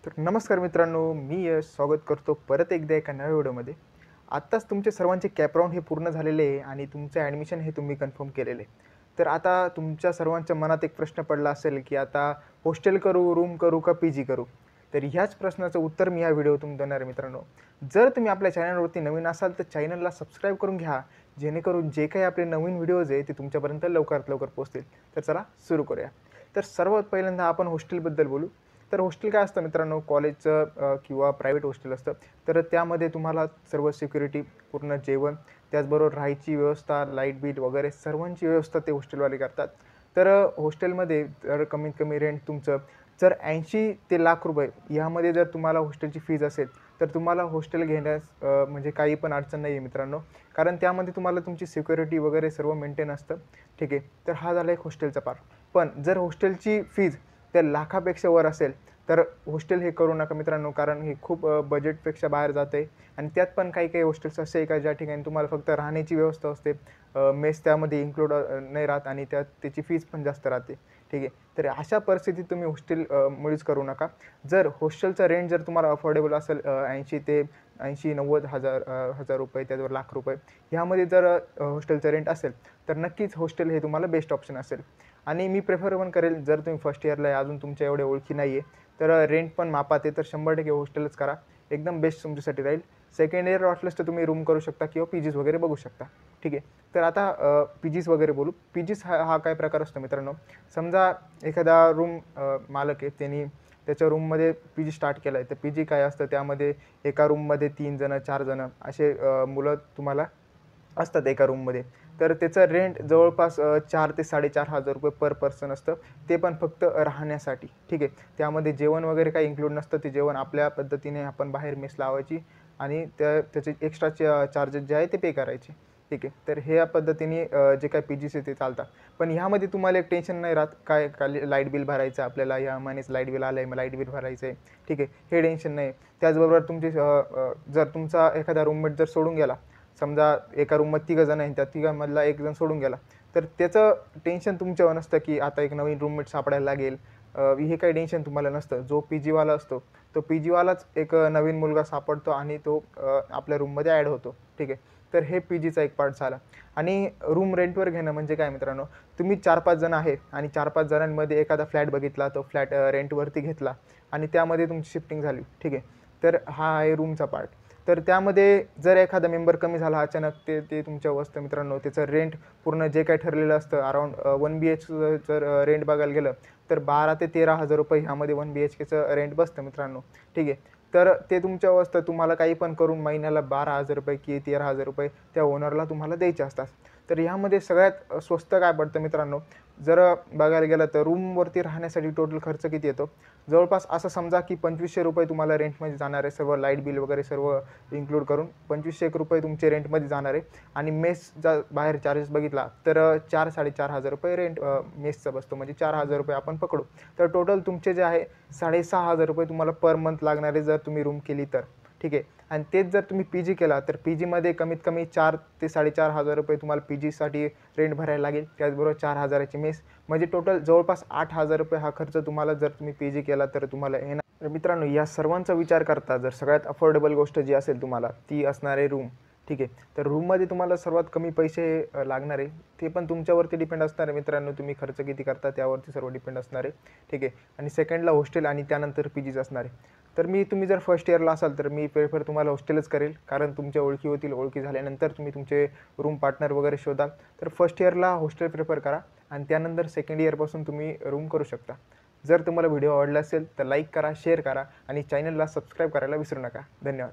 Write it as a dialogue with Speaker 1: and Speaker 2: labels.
Speaker 1: तर नमस्कार मित्रांनो, मी यश स्वागत करतो परत एकदा एका नव्या व्हिडिओमध्ये. आत्ताच तुमचे सर्वांचे कॅप राउंड हे पूर्ण झालेले आहे आणि तुमचं ॲडमिशन हे तुम्ही कन्फर्म केलेलं आहे. तर आता तुमच्या सर्वांच्या मनात एक प्रश्न पडला असेल, की आता हॉस्टेल करू, रूम करू का पी-जी करू? तर ह्याच प्रश्नाचं उत्तर मी या व्हिडिओतून देणार आहे मित्रांनो. जर तुम्ही आपल्या चॅनलवरती नवीन असाल तर चॅनलला सबस्क्राईब करून घ्या, जेणेकरून जे काही आपले नवीन व्हिडिओज आहे ते तुमच्यापर्यंत लवकरात लवकर पोहोचतील. तर चला सुरू करूया. तर सर्वात पहिल्यांदा आपण हॉस्टेलबद्दल बोलू. तर हॉस्टेल काय असतं मित्रांनो, कॉलेजचं किंवा प्रायव्हेट हॉस्टेल असतं. तर त्यामध्ये तुम्हाला सर्व सिक्युरिटी, पूर्ण जेवण, त्याचबरोबर राहायची व्यवस्था, लाईट बिल वगैरे सर्वांची व्यवस्था ते हॉस्टेलवाले करतात. तर हॉस्टेलमध्ये जर कमीत कमी रेंट तुमचं जर 80 ते लाख रुपये यामध्ये जर तुम्हाला हॉस्टेलची फीज असेल, तर तुम्हाला हॉस्टेल घेण्यास म्हणजे काही पण अडचण नाही आहे मित्रांनो. कारण त्यामध्ये तुम्हाला तुमची सिक्युरिटी वगैरे सर्व मेंटेन असतं. ठीक आहे. तर हा झाला एक हॉस्टेलचा पार्ट. पण जर हॉस्टेलची फीज त्या लाखापेक्षा वर असेल, तर हॉस्टेल हे करू नका मित्रांनो. कारण हे खूप बजेटपेक्षा बाहेर जातं आणि त्यात पण काही हॉस्टेल्स असे आहे का ज्या ठिकाणी तुम्हाला फक्त राहण्याची व्यवस्था असते. मेस त्यामध्ये इन्क्लूड नाही राहत आणि त्याची फीज पण जास्त राहते. ठीक आहे. तर अशा परिस्थितीत तुम्ही हॉस्टेल मुळीच करू नका. जर हॉस्टेलचा रेंट जर तुम्हाला अफोर्डेबल असेल 80 ते 80-90 हजार रुपये, त्याच्यावर लाख रुपये ह्यामध्ये जर हॉस्टेलचं रेंट असेल, तर नक्कीच हॉस्टेल हे तुम्हाला बेस्ट ऑप्शन असेल. आणि मी प्रिफर पण करेल, जर तुम्ही फर्स्ट इयरला आहे, अजून तुमच्या एवढ्या ओळखी नाही आहे, तर रेंट पण मापात आहे, तर 100% हॉस्टेलच करा. एकदम बेस्ट तुमच्यासाठी राहील. सेकंड इयर वाटलंच तर तुम्ही रूम करू शकता किंवा पी-जीज वगैरे बघू शकता. ठीक आहे. तर आता पी-जीज वगैरे बोलू. पी-जीज हा काय प्रकार असतो मित्रांनो, समजा एखादा रूम मालक आहे, त्यांनी त्याच्या रूममध्ये पी-जी स्टार्ट केला आहे. तर पी-जी काय असतं, त्यामध्ये एका रूममध्ये 3 जणं, 4 जणं असे मुलं तुम्हाला असतात एका रूममध्ये. तर त्याचं रेंट जवळपास 4 ते ₹4,500 पर पर्सन असतं. ते पण फक्त राहण्यासाठी. ठीक आहे. त्यामध्ये जेवण वगैरे काही इन्क्लूड नसतं. ते जेवण आपल्या पद्धतीने आपण बाहेर मेस लावायची आणि त्याचे एक्स्ट्राचे चार्जेस जे आहे ते पे करायचे. ठीक आहे. तर ह्या पद्धतीने जे काही पी-जीस आहे ते चालतात. पण ह्यामध्ये तुम्हाला एक टेन्शन नाही राहत, काय लाईट बिल भरायचं आपल्याला, या महिन्याचं लाईट बिल आलं आहे, मग लाईट बिल भरायचं आहे. ठीक आहे. हे टेन्शन नाही. त्याचबरोबर तुमची जर तुमचा एखादा रूममेट जर सोडून गेला, समजा एका रूममध्ये 3 जण आहेत, त्या तिघांमधला एक जण सोडून गेला, तर त्याचं टेन्शन तुमच्यावर नसतं, की आता एक नवीन रूममेट सापडायला लागेल. हे काही टेन्शन तुम्हाला नसतं. जो पी-जीवाला असतो, तो पी-जीवालाच एक नवीन मुलगा सापडतो आणि तो आपल्या रूममध्ये ॲड होतो. ठीक आहे. तर हे पी-जीचा एक पार्ट झाला. आणि रूम रेंटवर घेणं म्हणजे काय मित्रांनो, तुम्ही 4-5 जण आहे आणि 4-5 जणांमध्ये एखादा फ्लॅट बघितला, तो फ्लॅट रेंटवरती घेतला आणि त्यामध्ये तुमची शिफ्टिंग झाली. ठीक आहे. तर हा आहे रूमचा पार्ट. तर त्यामध्ये जर एखादा मेंबर कमी झाला अचानक, ते ते तुमच्यावर असतं मित्रांनो. त्याचं रेंट पूर्ण जे काही ठरलेलं असतं अराउंड 1 बी-एच-केचं जर रेंट बघायला गेलं, तर 12,000 ते 13,000 रुपये ह्यामध्ये 1 बी-एच-केचं रेंट बसतं मित्रांनो. ठीक आहे. तर ते तुमच्यावर असतं. तुम्हाला काही पण करून महिन्याला 12,000 रुपये की 13,000 रुपये त्या ओनरला तुम्हाला द्यायचे असतात. तर ह्यामध्ये सगळ्यात स्वस्त काय पडतं मित्रांनो, जर बघायला गेलं तर रूमवरती राहण्यासाठी टोटल खर्च किती येतो? जवळपास असं समजा की ₹2,500 तुम्हाला रेंटमध्ये जाणार आहे. सर्व लाईट बिल वगैरे सर्व इन्क्लूड करून ₹2,500 तुमचे रेंटमध्ये जाणार आहे. आणि मेसचा बाहेर चार्जेस बघितला तर 4,000-4,500 रेंट मेसचा बसतो. म्हणजे ₹4,000 आपण पकडू. तर टोटल तुमचे जे आहे ₹6,500 तुम्हाला पर मंथ लागणार आहे, जर तुम्ही रूम केली तर. ठीक आहे. आणि तेच जर तुम्ही पी-जी केला, तर पी-जीमध्ये कमीत कमी 4 ते ₹4,500 तुम्हाला पी-जीसाठी रेंट भरायला लागेल. त्याचबरोबर 4,000ची मेस, म्हणजे टोटल जवळपास ₹8,000 हा खर्च तुम्हाला जर तुम्ही पी-जी केला तर तुम्हाला येणार. तर मित्रांनो, या सर्वांचा विचार करता जर सगळ्यात अफोर्डेबल गोष्ट जी असेल तुम्हाला, ती असणार आहे रूम. ठीक आहे. तर रूममध्ये तुम्हाला सर्वात कमी पैसे लागणार आहे. ते पण तुमच्यावरती डिपेंड असणार आहे मित्रांनो. तुम्ही खर्च किती करता त्यावरती सर्व डिपेंड असणार आहे. ठीक आहे. आणि सेकंडला हॉस्टेल आणि त्यानंतर पी-जीच असणार आहे. तर तुम्ही जर फर्स्ट इयरला असाल, तर मी प्रिफर तुम्हाला हॉस्टेलच करेल. कारण तुमच्या ओळखी होतील. ओळखी झाल्यानंतर तुम्ही तुमचे रूम पार्टनर वगैरे शोधाल. तर फर्स्ट इयरला हॉस्टेल प्रिफर करा आणि त्यानंतर सेकंड इयरपासून तुम्ही रूम करू शकता. जर तुम्हाला व्हिडिओ आवडला असेल तर लाईक करा, शेअर करा आणि चॅनलला सबस्क्राईब करायला विसरू नका. धन्यवाद.